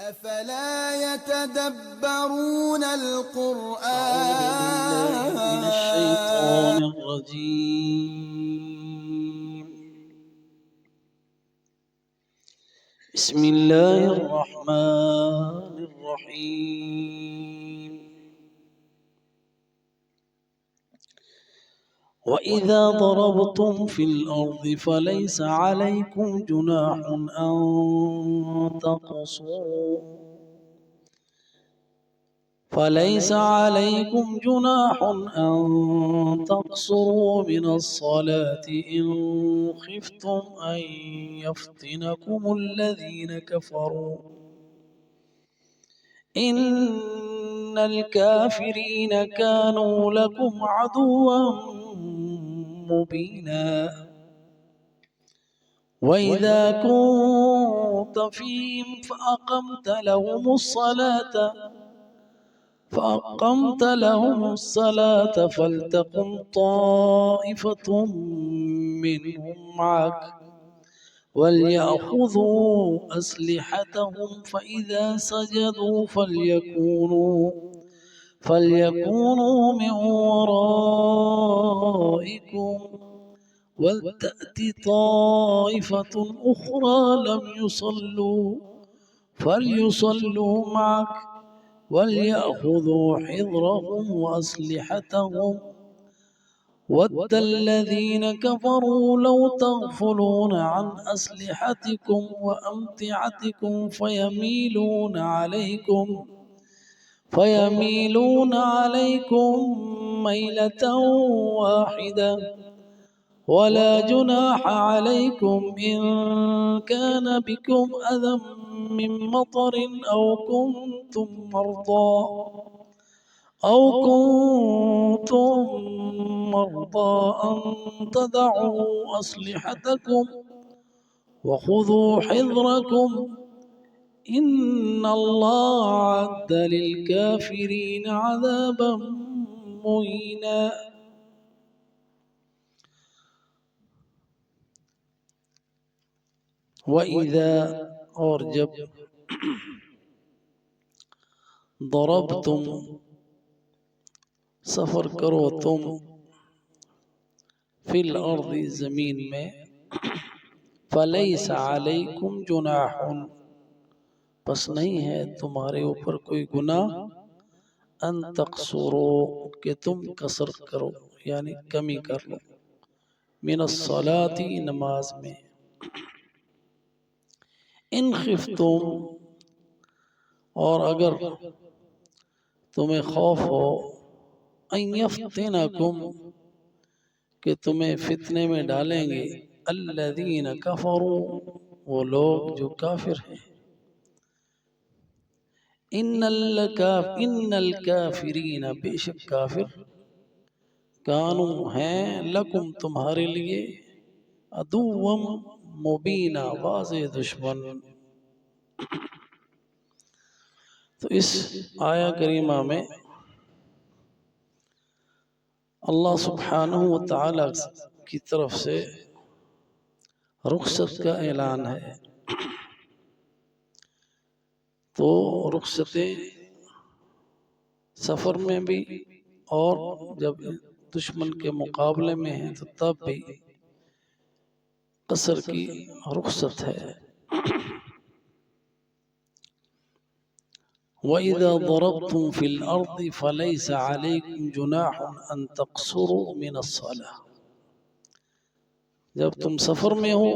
أفلا يتدبرون أعوذ بالله من الشيطان القرآن الرجيم. بسم الله الرحمن الرحيم. وإذا ضربتم في الأرض فليس عليكم جناح أن تقصروا من الصلاة إن خفتم أن يفتنكم الذين كفروا إن الكافرين كانوا لكم عدوا مبينا. وإذا كنت فيهم فأقمت لهم الصلاة فلتقم طائفة منهم معك وليأخذوا أسلحتهم فإذا سجدوا فليكونوا من ورائكم ولتأت طائفة أخرى لم يصلوا فليصلوا معك وليأخذوا حذرهم وأسلحتهم ود الذين كفروا لو تغفلون عن أسلحتكم وأمتعتكم فيميلون عليكم ميلة واحدة. ولا جناح عليكم إن كان بكم أذى من مطر أو كنتم مرضى أن تضعوا أسلحتكم وخذوا حذركم إن الله أعد للكافرين عذابا مهينا. وإذا اور جب ضربتم سفر کرو تم فی الارض زمین میں فلیس علیکم جناح پس نہیں ہے تمہارے اوپر کوئی گناہ ان تقصروا کہ تم قصر کرو یعنی کمی کر لو من الصلاة نماز میں ان خفتم اور اگر تمہیں خوف ہو ان یفتنکم کہ تمہیں فتنے میں ڈالیں گے الذین کفروا وہ لوگ جو کافر ہیں ان الکافرین بے شک کافر کانوا ہیں لکم تمہارے لیے عدوا مبینا واضح دشمن. تو اس آیہ کریمہ میں اللہ سبحانہ وتعالی کی طرف سے رخصت کا اعلان ہے. تو رخصتیں سفر میں بھی اور جب دشمن کے مقابلے میں ہیں تو تب بھی قصر کی رخصت ہے. وَإِذَا ضَرَبْتُمْ فِي الْأَرْضِ فَلَيْسَ عَلَيْكُمْ جُنَاحٌ أَن تَقْصُرُوا مِنَ الصَّلَاةِ جب تم سفر میں ہو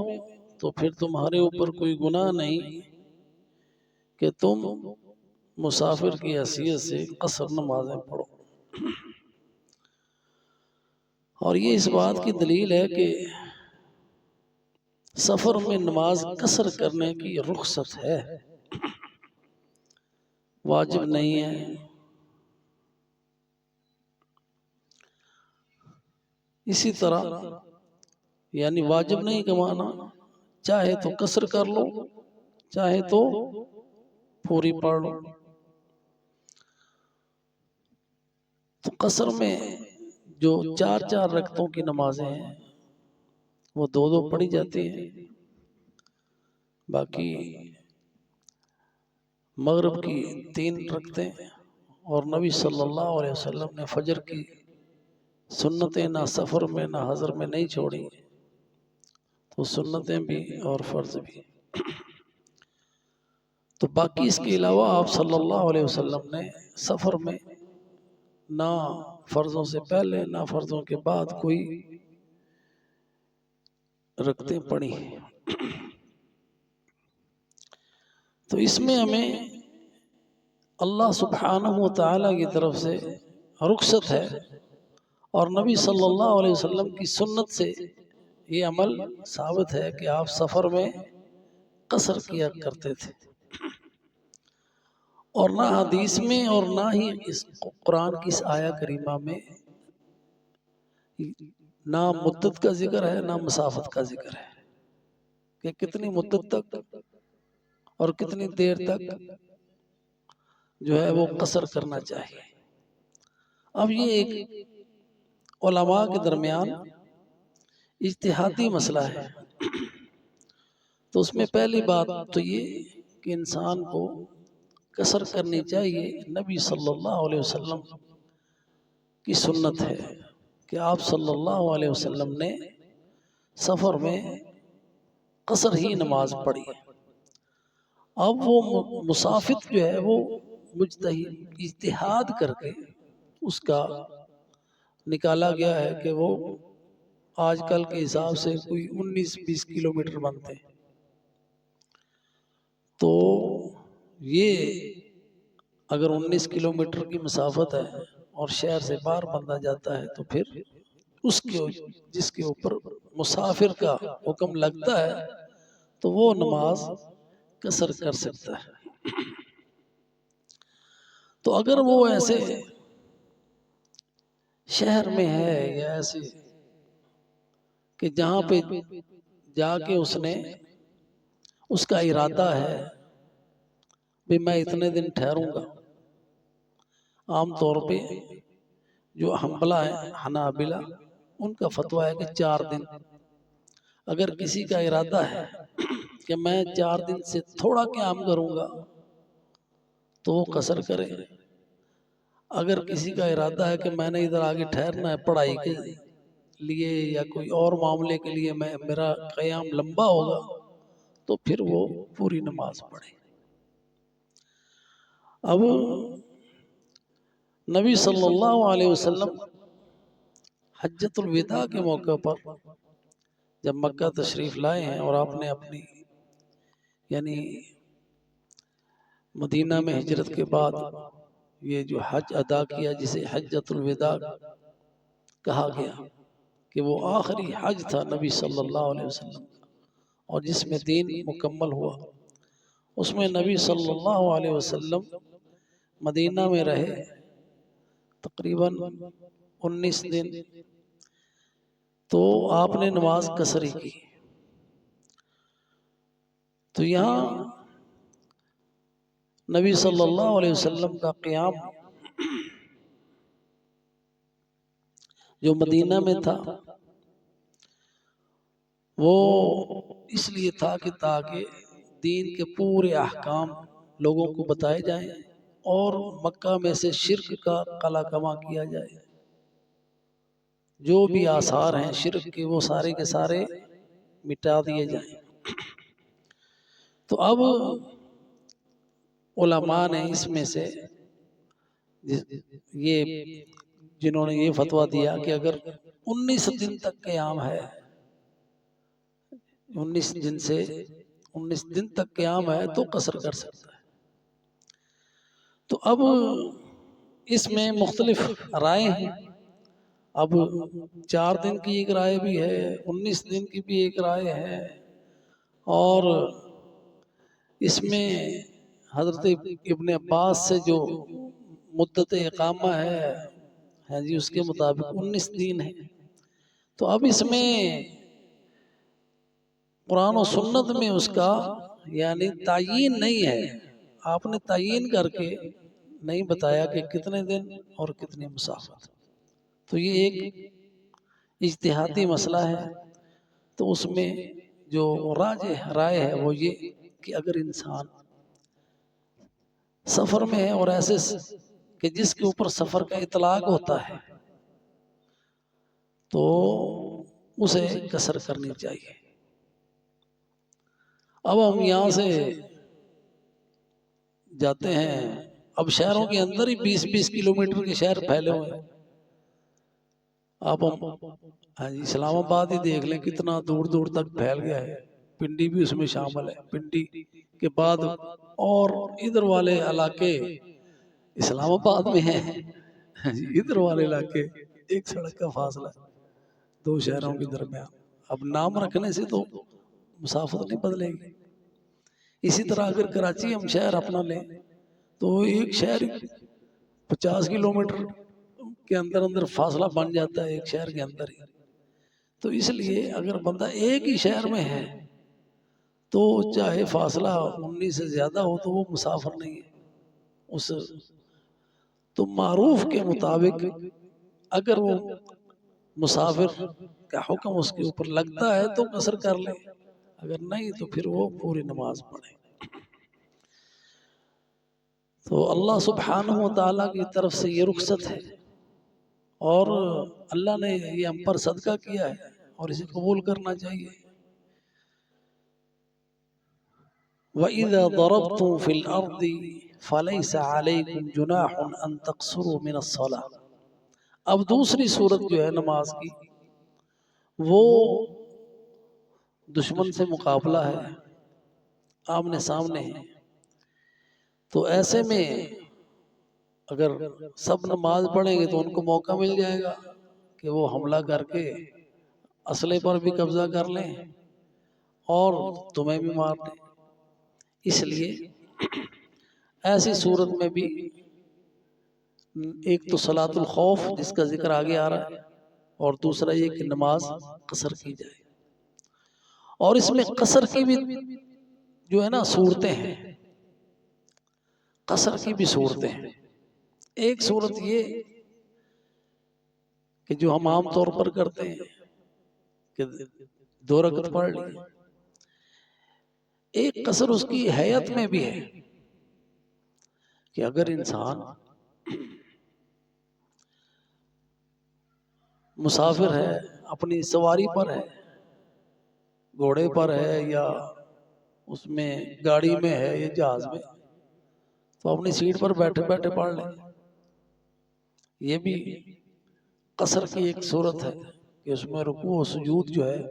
تو پھر تمہارے اوپر کوئی گناہ نہیں کہ تم مسافر کی حیثیت سے قصر نمازیں پڑھو. اور یہ اس بات کی دلیل ہے کہ سفر میں نماز قصر کرنے کی رخصت ہے، واجب نہیں ہے. اسی طرح یعنی واجب نہیں کمانا، چاہے تو قصر کر لو چاہے تو پوری پڑھ لو. تو قصر میں جو چار چار رکعتوں کی نمازیں ہیں وہ دو دو پڑھی جاتی ہیں. باقی مغرب کی 3 رکعتیں، اور نبی صلی اللہ علیہ وسلم نے فجر کی سنتیں نہ سفر میں نہ حضر میں نہیں چھوڑی، تو سنتیں بھی اور فرض بھی۔ تو باقی اس کے علاوہ آپ صلی اللہ علیہ وسلم نے سفر میں نہ فرضوں سے پہلے نہ فرضوں کے بعد کوئی رکعتیں پڑھی ہیں۔ تو اس میں ہمیں اللہ سبحانہ و تعالیٰ کی طرف سے رخصت ہے، اور نبی صلی اللہ علیہ وسلم کی سنت سے یہ عمل ثابت ہے کہ آپ سفر میں قصر کیا کرتے تھے، اور نہ حدیث میں اور نہ ہی اس قرآن کی اس آیہ کریمہ میں نہ مدت کا ذکر ہے نہ مسافت کا ذکر ہے کہ کتنی مدت تک اور کتنی دیر تک جو ہے وہ قصر کرنا چاہیے۔ اب یہ ایک علماء کے درمیان اجتہادی مسئلہ ہے، تو اس میں پہلی بات تو یہ کہ انسان کو قصر کرنی چاہیے۔ نبی صلی اللہ علیہ وسلم کی سنت ہے کہ آپ صلی اللہ علیہ وسلم نے سفر میں قصر ہی نماز پڑھی۔ اب وہ مسافر جو ہے وہ مجتہد اجتہاد کر کے اس کا نکالا گیا ہے کہ وہ آج کل کے حساب سے کوئی 19-20 کلومیٹر بنتے ہیں، تو یہ اگر 19 کلومیٹر کی مسافت ہے اور شہر سے باہر بندہ جاتا ہے تو پھر اس کے جس کے اوپر مسافر کا حکم لگتا ہے تو وہ نماز قصر کر سکتا ہے۔ تو اگر وہ ایسے شہر میں ہے یا ایسے کہ جہاں پہ جا کے اس نے اس کا ارادہ ہے بھی میں اتنے دن ٹھہروں گا، عام طور پہ جو حنبلہ ہے حنابلہ ان کا فتویٰ ہے کہ 4 دن۔ اگر کسی کا ارادہ ہے کہ میں 4 دن سے تھوڑا قیام کروں گا تو وہ قصر کرے، اگر کسی کا ارادہ ہے کہ میں نے ادھر آگے ٹھہرنا ہے پڑھائی کے لیے یا کوئی اور معاملے کے لیے میرا قیام لمبا ہوگا تو پھر وہ پوری نماز پڑھے۔ اب نبی صلی اللہ علیہ وسلم حجۃ الوداع کے موقع پر جب مکہ تشریف لائے ہیں اور آپ نے اپنی یعنی مدینہ میں ہجرت کے بعد یہ جو حج ادا کیا جسے حجۃ الوداع کہا گیا کہ وہ آخری حج تھا نبی صلی اللہ علیہ وسلم کا، اور جس میں دین مکمل ہوا، اس میں نبی صلی اللہ علیہ وسلم مدینہ میں رہے تقریباً 19 دن، تو آپ نے نماز قصر ہی کی۔ تو یہاں نبی صلی اللہ علیہ وسلم کا قیام جو مدینہ میں تھا وہ اس لیے تھا کہ تاکہ دین کے پورے احکام لوگوں کو بتائے جائیں اور مکہ میں سے شرک کا قلع کما کیا جائے، جو بھی آثار ہیں شرک کے وہ سارے کے سارے مٹا دیے جائیں۔ تو اب علماء نے اس میں سے یہ جنہوں نے یہ فتویٰ دیا کہ اگر 19 دن تک قیام ہے، 19 دن تک قیام ہے تو قصر کر سکتا ہے۔ تو اب اس میں مختلف رائے ہیں، اب 4 دن کی ایک رائے بھی ہے، 19 دن کی بھی ایک رائے ہے، اور اس میں حضرت ابن عباس سے جو مدت اقامہ ہے جی اس کے مطابق 19 دن ہے۔ تو اب اس میں قرآن و سنت میں اس کا یعنی تعیین نہیں ہے، آپ نے تعیین کر کے نہیں بتایا کہ کتنے دن اور کتنی مسافت، تو یہ ایک اجتہادی مسئلہ ہے۔ تو اس میں جو راجح رائے ہے وہ یہ کہ اگر انسان سفر میں ہے اور ایسے کہ جس کے اوپر سفر کا اطلاق ہوتا ہے تو اسے قصر کرنی چاہیے۔ اب ہم یہاں سے جاتے ہیں، اب شہروں کے اندر ہی 20-20 کلومیٹر کے شہر پھیلے ہوئے ہیں۔ آپ ہم اسلام آباد ہی دیکھ لیں کتنا دور دور تک پھیل گیا ہے، پنڈی بھی اس میں شامل ہے، پنڈی کے بعد اور ادھر والے علاقے اسلام آباد میں ہیں، ادھر والے علاقے ایک سڑک کا فاصلہ دو شہروں کے درمیان۔ اب نام رکھنے سے تو مسافت نہیں بدلے گی۔ اسی طرح اگر کراچی ہم شہر اپنا لیں تو ایک شہر 50 کلومیٹر کے اندر اندر فاصلہ بن جاتا ہے ایک شہر کے اندر ہی۔ تو اس لیے اگر بندہ ایک ہی شہر میں ہے تو چاہے فاصلہ 19 سے زیادہ ہو تو وہ مسافر نہیں ہے۔ اس تو معروف کے مطابق اگر وہ مسافر کا حکم اس کے اوپر لگتا ہے تو قصر کر لے، اگر نہیں تو پھر وہ پوری نماز پڑھے۔ تو اللہ سبحانہ وتعالیٰ کی طرف سے یہ رخصت ہے اور اللہ نے یہ ہم پر صدقہ کیا ہے اور اسے قبول کرنا چاہیے۔ وَإِذَا ضَرَبْتُمْ فِي الْأَرْضِ فَلَيْسَ عَلَيْكُمْ جُنَاحٌ أَن تَقْصُرُوا مِنَ الصَّلَاةِ۔ اب دوسری صورت جو ہے نماز کی وہ دشمن سے مقابلہ ہے، آمنے سامنے ہے، تو ایسے میں اگر سب نماز پڑھیں گے تو ان کو موقع مل جائے گا کہ وہ حملہ کر کے اسلحے پر بھی قبضہ کر لیں اور تمہیں بھی مار دیں۔ اس لیے ایسی صورت میں بھی ایک تو صلاۃ الخوف جس کا ذکر آگے آ رہا ہے اور دوسرا یہ کہ نماز قصر کی جائے، اور اس میں قصر کی بھی جو ہے نا صورتیں ہیں، قصر کی بھی صورتیں ہیں۔ ایک صورت یہ کہ جو ہم عام طور پر کرتے ہیں کہ 2 رکعت پڑھ لی، ایک قصر اس کی حیت میں بھی ہے کہ اگر انسان مسافر ہے، اپنی سواری پر ہے، گھوڑے پر ہے یا اس میں گاڑی میں ہے یا جہاز میں، تو اپنی سیٹ پر بیٹھے بیٹھے پڑھ لیں۔ یہ بھی قصر کی ایک صورت ہے کہ اس میں رکوع و سجود جو ہے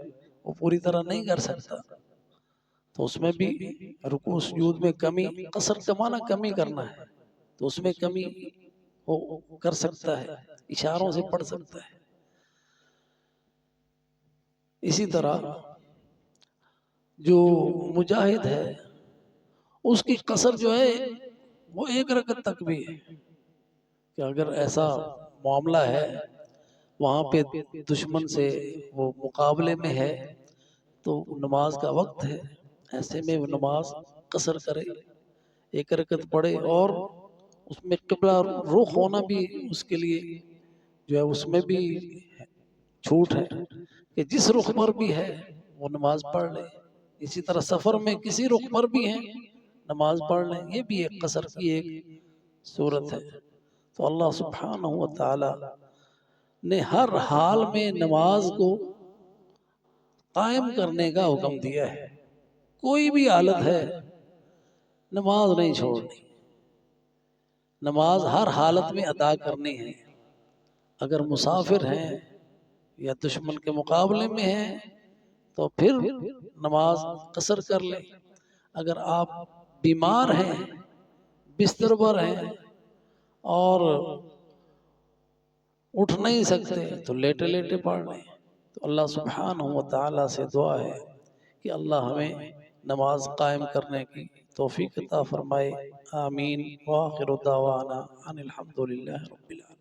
وہ پوری طرح نہیں کر سکتا، تو اس میں بھی رکوع و سجود میں کمی، قصر کا معنی کمی کرنا ہے، تو اس میں کمی وہ کر سکتا ہے، اشاروں سے پڑھ سکتا ہے۔ اسی طرح جو مجاہد ہے اس کی قصر جو ہے وہ 1 رکعت تک بھی ہے کہ اگر ایسا معاملہ ہے وہاں پہ دشمن سے وہ مقابلے میں ہے تو نماز کا وقت ہے، ایسے میں وہ نماز قصر کرے، 1 رکعت پڑھے، اور اس میں قبلہ رخ ہونا بھی اس کے لیے جو ہے اس میں بھی چھوٹ ہے کہ جس رخ پر بھی ہے وہ نماز پڑھ لے۔ اسی طرح سفر میں کسی رخ پر بھی ہیں نماز پڑھ لیں، یہ بھی ایک قصر کی ایک صورت ہے۔ تو اللہ سبحانہ وتعالی نے ہر حال میں نماز کو قائم کرنے کا حکم دیا ہے، کوئی بھی حالت ہے نماز نہیں چھوڑنی، نماز ہر حالت میں ادا کرنی ہے۔ اگر مسافر ہیں یا دشمن کے مقابلے میں ہیں تو پھر نماز قصر کر لیں، اگر آپ بیمار ہیں، بستر پر ہیں اور اٹھ نہیں سکتے تو لیٹے لیٹے پڑھ لیں۔ تو اللہ سبحانہ وتعالی سے دعا ہے کہ اللہ ہمیں نماز قائم کرنے کی توفیق عطا فرمائے، آمین۔ وآخر دعوانا ان الحمد للہ رب العالمین۔